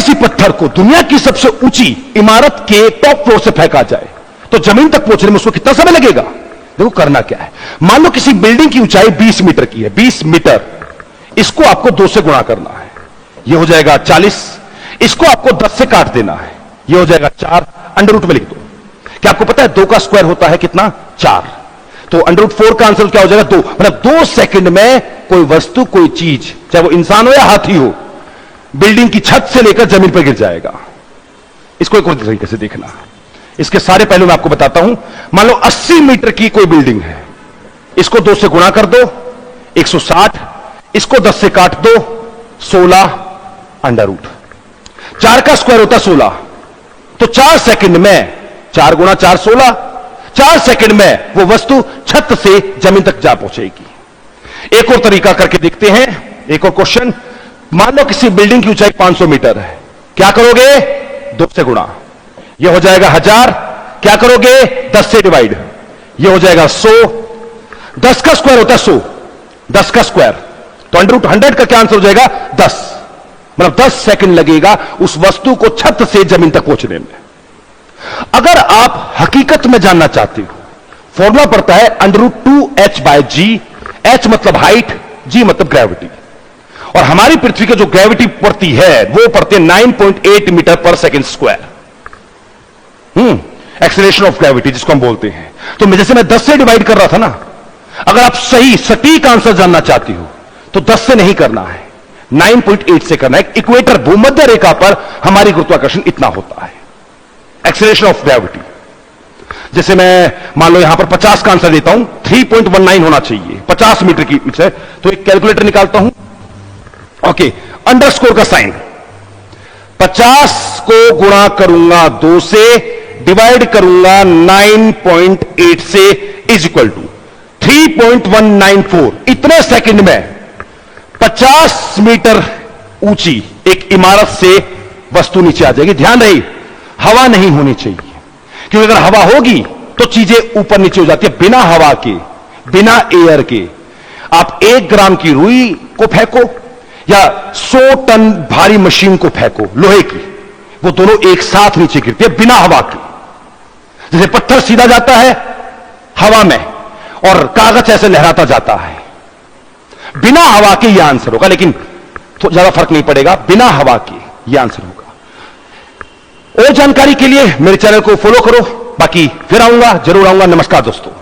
किसी पत्थर को दुनिया की सबसे ऊंची इमारत के टॉप फ्लोर से फेंका जाए तो जमीन तक पहुंचने में उसको कितना समय लगेगा? देखो करना क्या है, मान लो किसी बिल्डिंग की ऊंचाई 20 मीटर की है, 20 मीटर, इसको आपको 2 से गुणा करना है, यह हो जाएगा 40, इसको आपको 10 से काट देना है, यह हो जाएगा 4, अंडर रूट में लिख दो। क्या आपको पता है 2 का स्क्वायर होता है कितना? 4, तो अंडर रूट 4 का आंसर क्या हो जाएगा? 2। मतलब 2 सेकंड में कोई वस्तु, कोई चीज, चाहे वो इंसान हो या हाथी हो, बिल्डिंग की छत से लेकर जमीन पर गिर जाएगा। इसको एक और तरीके से देखना, इसके सारे पहलू मैं आपको बताता हूं। मान लो 80 मीटर की कोई बिल्डिंग है, इसको 2 से गुणा कर दो 160, इसको 10 से काट दो 16, अंडर रूट 4 का स्क्वायर होता 16, तो 4 सेकंड में 4 गुणा 4 16, 4 सेकंड में वो वस्तु छत से जमीन तक जा पहुंचेगी। एक और तरीका करके देखते हैं, एक और क्वेश्चन। मान लो किसी बिल्डिंग की ऊंचाई 500 मीटर है, क्या करोगे? 2 से गुणा, यह हो जाएगा 1000, क्या करोगे? 10 से डिवाइड, यह हो जाएगा 100, 10 का स्क्वायर होता है 100, 10 का स्क्वायर, तो अंडर रूट 100 का क्या आंसर हो जाएगा? 10। मतलब 10 सेकंड लगेगा उस वस्तु को छत से जमीन तक पहुंचने में। अगर आप हकीकत में जानना चाहते हो, फॉर्मूला पड़ता है अंडर रूट 2h/g, h मतलब हाइट, g मतलब ग्रेविटी, और हमारी पृथ्वी की जो ग्रेविटी पड़ती है वो पड़ती है 9.8 मीटर पर second square, acceleration of gravity जिसको हम बोलते हैं। तो जैसे मैं 10 से डिवाइड कर रहा था ना, अगर आप सही सटीक आंसर जानना चाहती हो तो 10 से नहीं करना है, 9.8 से करना है। इक्वेटर भूमध्य रेखा पर हमारी गुरुत्वाकर्षण इतना होता है, एक्सेलरेशन ऑफ ग्रेविटी। जैसे मैं मान लो यहां पर 50 का आंसर देता हूं, 3.19 होना चाहिए, 50 मीटर की से, तो एक कैलकुलेटर निकालता हूं, ओके, अंडरस्कोर का साइन, 50 को गुणा करूंगा 2 से, डिवाइड करूंगा 9.8 से, इज इक्वल टू 3.194। इतने सेकंड में 50 मीटर ऊंची एक इमारत से वस्तु नीचे आ जाएगी। ध्यान रहे, हवा नहीं होनी चाहिए, क्योंकि अगर हवा होगी तो चीजें ऊपर नीचे हो जाती है। बिना हवा के, बिना एयर के आप 1 ग्राम की रुई को फेंको या 100 टन भारी मशीन को फेंको लोहे की, वो दोनों एक साथ नीचे गिरती है बिना हवा के। जैसे पत्थर सीधा जाता है हवा में और कागज ऐसे लहराता जाता है, बिना हवा के यह आंसर होगा, लेकिन तो ज्यादा फर्क नहीं पड़ेगा, बिना हवा के यह आंसर होगा। और जानकारी के लिए मेरे चैनल को फॉलो करो, बाकी फिर आऊंगा, जरूर आऊंगा। नमस्कार दोस्तों।